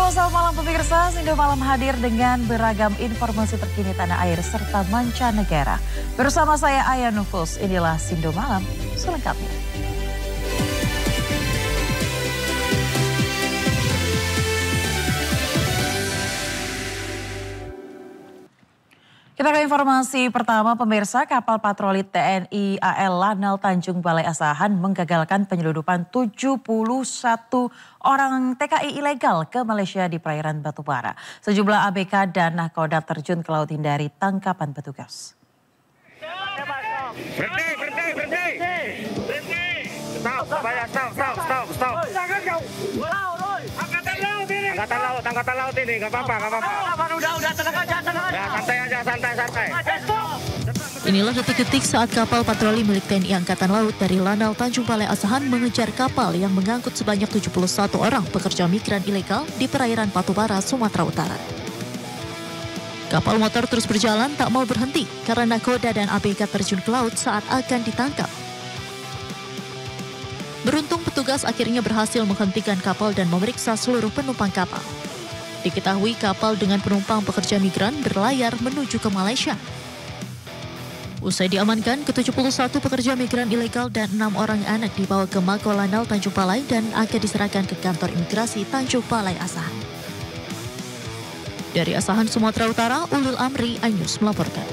Halo, selamat malam pemirsa. Sindo Malam hadir dengan beragam informasi terkini tanah air serta mancanegara. Bersama saya Aya Nufus, inilah Sindo Malam selengkapnya. Kita ke informasi pertama pemirsa, kapal patroli TNI AL Lanal Tanjung Balai Asahan menggagalkan penyelundupan 71 orang TKI ilegal ke Malaysia di perairan Batubara. Sejumlah ABK dan nahkoda terjun ke laut hindari tangkapan petugas. Berhenti. Stop. Jangan kau. Angkatan laut ini, nggak apa-apa. Udah, tenang aja. Ya, santai. Inilah detik-detik saat kapal patroli milik TNI Angkatan Laut dari Lanal Tanjung Balai Asahan mengejar kapal yang mengangkut sebanyak 71 orang pekerja migran ilegal di perairan Batubara, Sumatera Utara. Kapal motor terus berjalan tak mau berhenti karena nahkoda dan ABK terjun ke laut saat akan ditangkap. Beruntung petugas akhirnya berhasil menghentikan kapal dan memeriksa seluruh penumpang kapal. Diketahui kapal dengan penumpang pekerja migran berlayar menuju ke Malaysia. Usai diamankan, ke-71 pekerja migran ilegal dan 6 orang anak dibawa ke Mako Lanal Tanjung Balai dan akan diserahkan ke kantor imigrasi Tanjung Balai Asahan. Dari Asahan, Sumatera Utara, Ulul Amri, iNews melaporkan.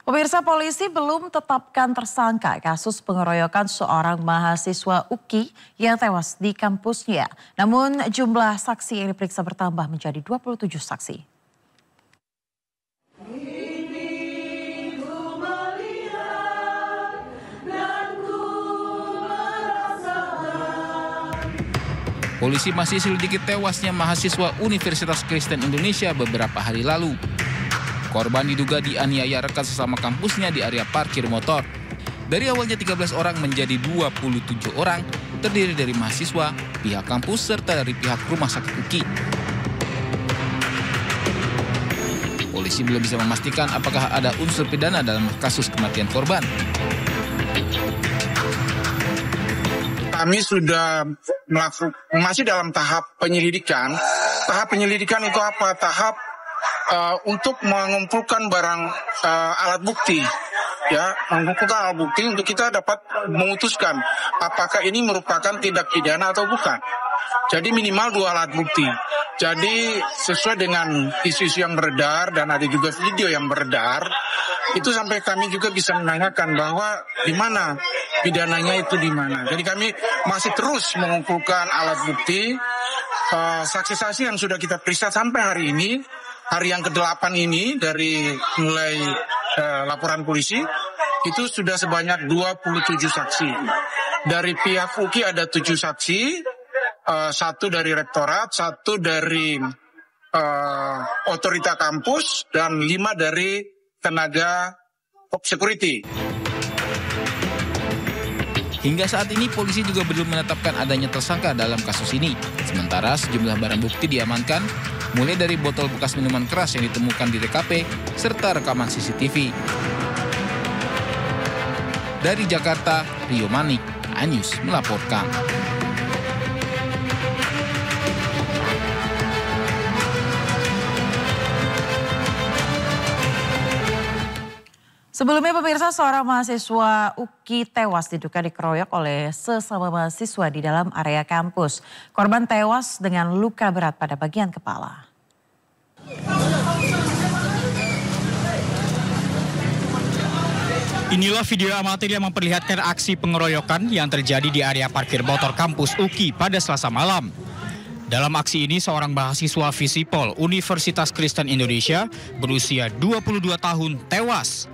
Pemirsa, polisi belum tetapkan tersangka kasus pengeroyokan seorang mahasiswa UKI yang tewas di kampusnya. Namun jumlah saksi yang diperiksa bertambah menjadi 27 saksi. Polisi masih selidiki tewasnya mahasiswa Universitas Kristen Indonesia beberapa hari lalu. Korban diduga dianiaya rekan sesama kampusnya di area parkir motor. Dari awalnya 13 orang menjadi 27 orang, terdiri dari mahasiswa, pihak kampus, serta dari pihak rumah sakit UKI. Polisi belum bisa memastikan apakah ada unsur pidana dalam kasus kematian korban. Kami sudah masih dalam tahap penyelidikan. Tahap penyelidikan itu apa? Tahap untuk mengumpulkan barang alat bukti, ya, mengumpulkan alat bukti untuk kita dapat memutuskan apakah ini merupakan tindak pidana atau bukan. Jadi minimal 2 alat bukti. Jadi sesuai dengan isu-isu yang beredar dan ada juga video yang beredar, itu sampai kami juga bisa menanyakan bahwa di mana pidananya itu di mana. Jadi kami masih terus mengumpulkan alat bukti, saksi-saksi yang sudah kita periksa sampai hari ini. Hari yang ke-8 ini dari mulai laporan polisi itu sudah sebanyak 27 saksi. Dari pihak UKI ada 7 saksi, 1 dari rektorat, 1 dari otorita kampus, dan 5 dari tenaga security. Hingga saat ini polisi juga belum menetapkan adanya tersangka dalam kasus ini. Sementara sejumlah barang bukti diamankan, mulai dari botol bekas minuman keras yang ditemukan di TKP, serta rekaman CCTV. Dari Jakarta, Rio Manik, iNews melaporkan. Sebelumnya pemirsa, seorang mahasiswa UKI tewas diduga dikeroyok oleh sesama mahasiswa di dalam area kampus. Korban tewas dengan luka berat pada bagian kepala. Inilah video amatir yang memperlihatkan aksi pengeroyokan yang terjadi di area parkir motor kampus UKI pada Selasa malam. Dalam aksi ini, seorang mahasiswa Visipol Universitas Kristen Indonesia berusia 22 tahun tewas.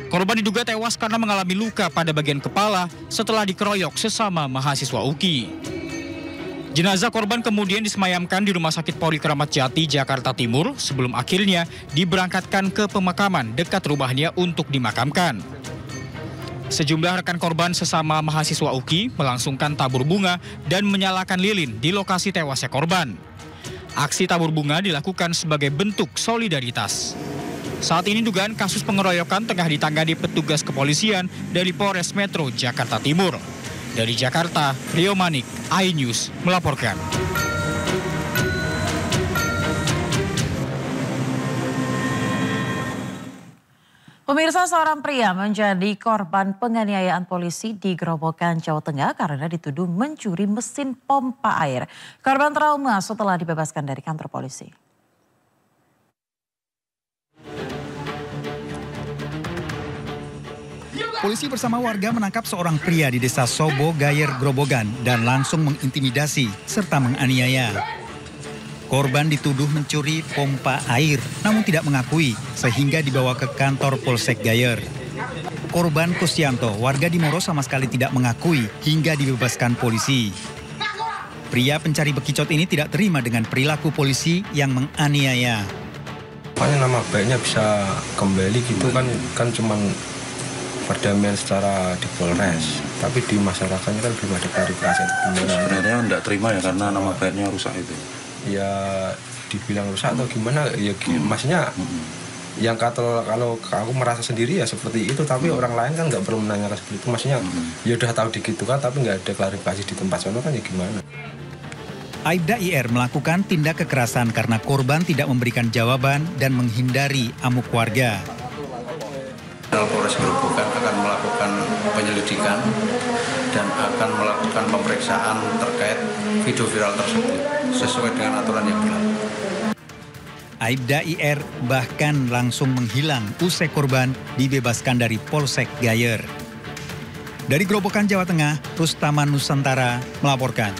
Korban diduga tewas karena mengalami luka pada bagian kepala setelah dikeroyok sesama mahasiswa UKI. Jenazah korban kemudian disemayamkan di Rumah Sakit Polri Kramat Jati, Jakarta Timur sebelum akhirnya diberangkatkan ke pemakaman dekat rumahnya untuk dimakamkan. Sejumlah rekan korban sesama mahasiswa UKI melangsungkan tabur bunga dan menyalakan lilin di lokasi tewasnya korban. Aksi tabur bunga dilakukan sebagai bentuk solidaritas. Saat ini dugaan kasus pengeroyokan tengah ditangani petugas kepolisian dari Polres Metro Jakarta Timur. Dari Jakarta, Rio Manik, iNews melaporkan. Pemirsa, seorang pria menjadi korban penganiayaan polisi di Grobogan, Jawa Tengah karena dituduh mencuri mesin pompa air. Korban trauma setelah dibebaskan dari kantor polisi. Polisi bersama warga menangkap seorang pria di desa Sobo, Gayer, Grobogan dan langsung mengintimidasi serta menganiaya. Korban dituduh mencuri pompa air, namun tidak mengakui, sehingga dibawa ke kantor Polsek Gayer. Korban Kusyanto, warga di Moro sama sekali tidak mengakui hingga dibebaskan polisi. Pria pencari bekicot ini tidak terima dengan perilaku polisi yang menganiaya. Makanya nama baiknya bisa kembali gitu kan cuman perdamaian secara di Polres, tapi di masyarakatnya kan belum ada klarifikasi. Sebenarnya tidak terima ya karena nama baiknya rusak itu. Ya dibilang rusak atau gimana ya maksudnya yang kalau aku merasa sendiri ya seperti itu, tapi orang lain kan nggak perlu menanyakan seperti itu, maksudnya ya udah tahu gitu kan tapi nggak ada klarifikasi di tempat sono kan ya gimana. Aibda IR melakukan tindak kekerasan karena korban tidak memberikan jawaban dan menghindari amuk warga. Polres Grobogan akan melakukan penyelidikan dan akan melakukan pemeriksaan terkait video viral tersebut sesuai dengan aturan yang berlaku. Aibda IR bahkan langsung menghilang usai korban dibebaskan dari Polsek Gayer. Dari Grobogan, Jawa Tengah, Rustaman Nusantara melaporkan.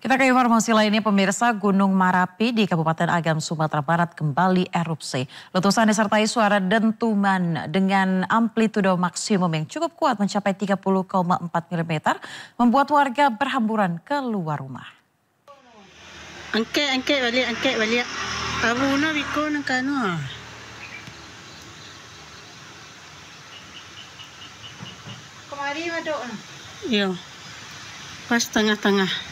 Kita ke informasi lainnya, pemirsa. Gunung Marapi di Kabupaten Agam, Sumatera Barat kembali erupsi. Letusan disertai suara dentuman dengan amplitudo maksimum yang cukup kuat mencapai 30,4 mm membuat warga berhamburan keluar rumah. Angke balik. Abuna biko nang kano. Kemari madok. Iya. Pas tengah-tengah.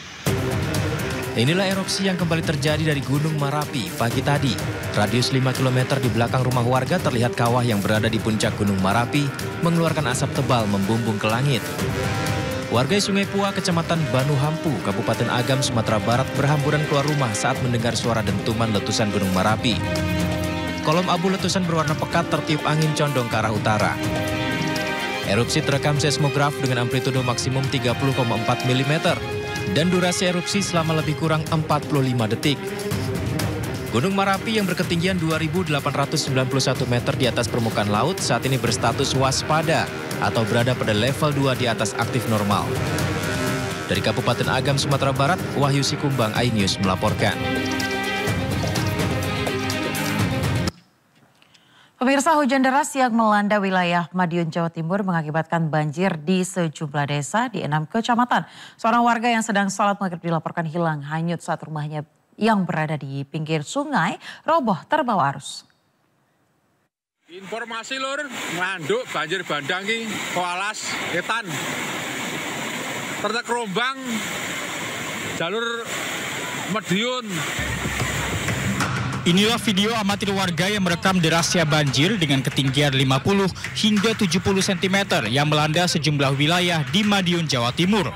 Inilah erupsi yang kembali terjadi dari Gunung Marapi pagi tadi. Radius 5 km di belakang rumah warga terlihat kawah yang berada di puncak Gunung Marapi mengeluarkan asap tebal membumbung ke langit. Warga Sungai Pua, Kecamatan Banu Hampu, Kabupaten Agam, Sumatera Barat berhamburan keluar rumah saat mendengar suara dentuman letusan Gunung Marapi. Kolom abu letusan berwarna pekat tertiup angin condong ke arah utara. Erupsi terekam seismograf dengan amplitudo maksimum 30,4 mm. Dan durasi erupsi selama lebih kurang 45 detik. Gunung Marapi yang berketinggian 2.891 meter di atas permukaan laut saat ini berstatus waspada atau berada pada level 2 di atas aktif normal. Dari Kabupaten Agam, Sumatera Barat, Wahyu Sikumbang, iNews melaporkan. Pemirsa, hujan deras yang melanda wilayah Madiun, Jawa Timur mengakibatkan banjir di sejumlah desa di 6 kecamatan. Seorang warga yang sedang sholat maghrib dilaporkan hilang hanyut saat rumahnya yang berada di pinggir sungai roboh terbawa arus. Informasi lur, nganduk banjir bandang ki Koalas, Etan. Tertek Rombang, jalur Madiun. Inilah video amatir warga yang merekam derasnya banjir dengan ketinggian 50 hingga 70 cm yang melanda sejumlah wilayah di Madiun, Jawa Timur.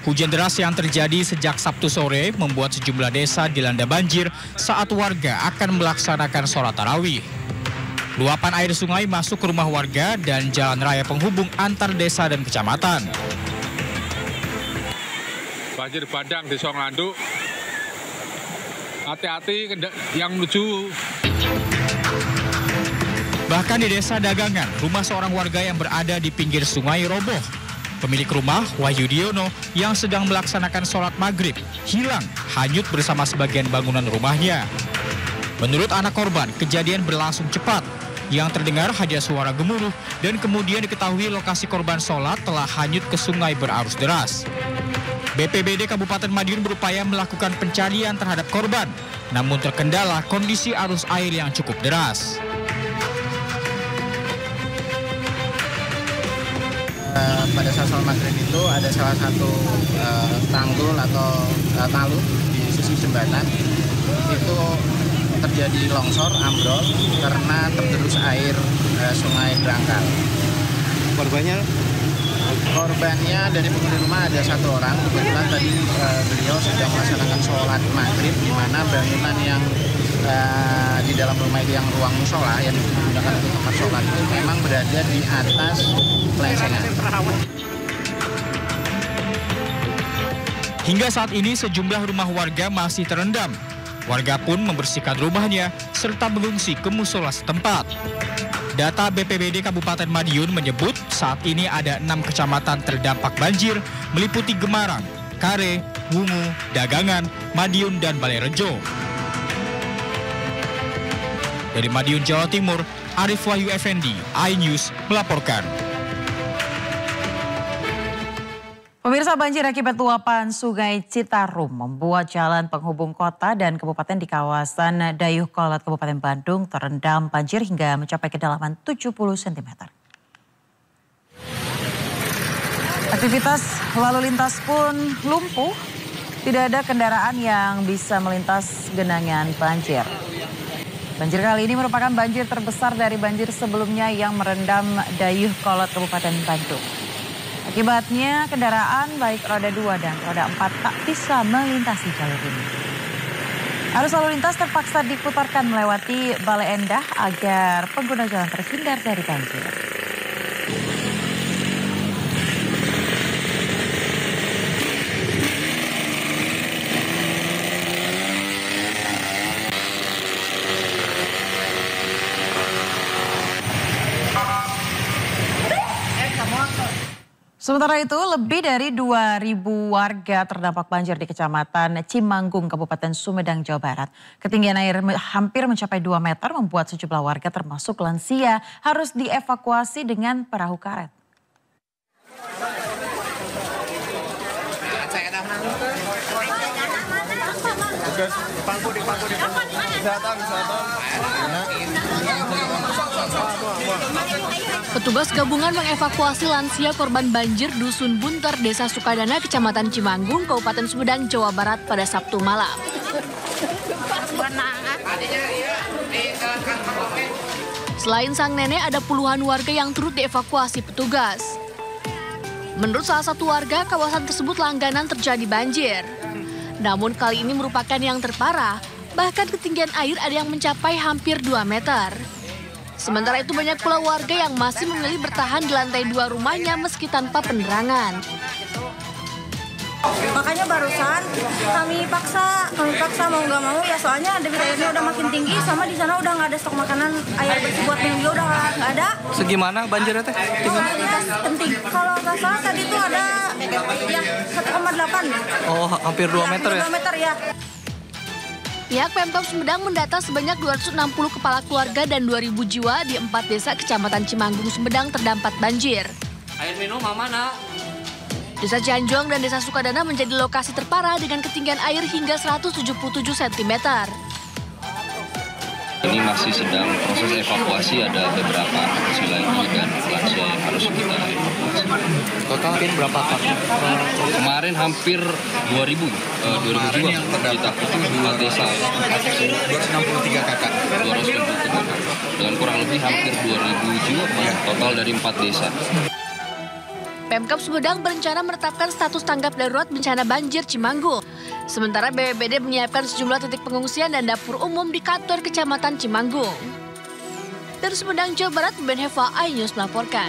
Hujan deras yang terjadi sejak Sabtu sore membuat sejumlah desa dilanda banjir saat warga akan melaksanakan sholat tarawih. Luapan air sungai masuk ke rumah warga dan jalan raya penghubung antar desa dan kecamatan. Banjir bandang di Nganduk. Hati-hati yang menuju. Bahkan di desa Dagangan, rumah seorang warga yang berada di pinggir sungai roboh. Pemilik rumah, Wahyu Diono, yang sedang melaksanakan sholat maghrib, hilang hanyut bersama sebagian bangunan rumahnya. Menurut anak korban, kejadian berlangsung cepat. Yang terdengar hanya suara gemuruh dan kemudian diketahui lokasi korban sholat telah hanyut ke sungai berarus deras. BPBD Kabupaten Madiun berupaya melakukan pencarian terhadap korban, namun terkendala kondisi arus air yang cukup deras. Pada saat sholat maghrib itu ada salah satu tanggul atau talud di sisi jembatan itu terjadi longsor ambrol karena tergerus air sungai Brangkal. Korbannya dari penghuni rumah ada satu orang. Kebetulan tadi beliau sedang melaksanakan sholat maghrib di mana bangunan yang di dalam rumah itu yang ruang musola yang digunakan untuk tempat sholat itu memang berada di atas pelengsengan. Hingga saat ini sejumlah rumah warga masih terendam. Warga pun membersihkan rumahnya serta mengungsi ke musola setempat. Data BPBD Kabupaten Madiun menyebut saat ini ada 6 kecamatan terdampak banjir meliputi Gemarang, Kare, Wungu, Dagangan, Madiun, dan Balairejo. Dari Madiun, Jawa Timur, Arif Wahyu Effendi, iNews melaporkan. Pemirsa, banjir akibat luapan Sungai Citarum membuat jalan penghubung kota dan kabupaten di kawasan Dayuhkolot, Kabupaten Bandung terendam banjir hingga mencapai kedalaman 70 cm. Aktivitas lalu lintas pun lumpuh, tidak ada kendaraan yang bisa melintas genangan banjir. Banjir kali ini merupakan banjir terbesar dari banjir sebelumnya yang merendam Dayuhkolot, Kabupaten Bandung. Akibatnya kendaraan baik roda 2 dan roda 4 tak bisa melintasi jalur ini. Arus lalu lintas terpaksa diputarkan melewati Bale Endah agar pengguna jalan terhindar dari banjir. Sementara itu, lebih dari 2.000 warga terdampak banjir di Kecamatan Cimanggung, Kabupaten Sumedang, Jawa Barat. Ketinggian air hampir mencapai 2 meter membuat sejumlah warga termasuk lansia harus dievakuasi dengan perahu karet. Petugas gabungan mengevakuasi lansia korban banjir Dusun Bunter, Desa Sukadana, Kecamatan Cimanggung, Kabupaten Sumedang, Jawa Barat pada Sabtu malam. Selain sang nenek, ada puluhan warga yang turut dievakuasi petugas. Menurut salah satu warga, kawasan tersebut langganan terjadi banjir. Namun kali ini merupakan yang terparah, bahkan ketinggian air ada yang mencapai hampir 2 meter. Sementara itu banyak pula warga yang masih memilih bertahan di lantai 2 rumahnya meski tanpa penerangan. Makanya barusan kami paksa mau nggak mau ya, soalnya debit airnya udah makin tinggi, sama di sana udah nggak ada stok makanan, air bersih buat minum juga udah nggak ada. Segimana banjirnya teh? Penting. Kalau nggak salah tadi tuh ada ya 1,8. Oh, hampir 2 meter ya? 2 meter ya. Pihak Pemkab Sumedang mendata sebanyak 260 kepala keluarga dan 2.000 jiwa di 4 desa Kecamatan Cimanggung, Sumedang terdampak banjir. Air minum mana? Desa Cianjuang dan Desa Sukadana menjadi lokasi terparah dengan ketinggian air hingga 177 cm. Ini masih sedang proses evakuasi, ada beberapa kecil lagi dan lansia yang harus kita evakuasi. Total berapa Pak? Kemarin hampir 2.000 jiwa kita itu 4 desa. 263 kakak. 263 kakak. Dengan kurang lebih hampir 2.000 jiwa total dari 4 desa. Pemkab Sumedang berencana menetapkan status tanggap darurat bencana banjir Cimanggung. Sementara BPBD menyiapkan sejumlah titik pengungsian dan dapur umum di kantor Kecamatan Cimanggung. Dari Sumedang, Jawa Barat, Ben Heva, iNews melaporkan.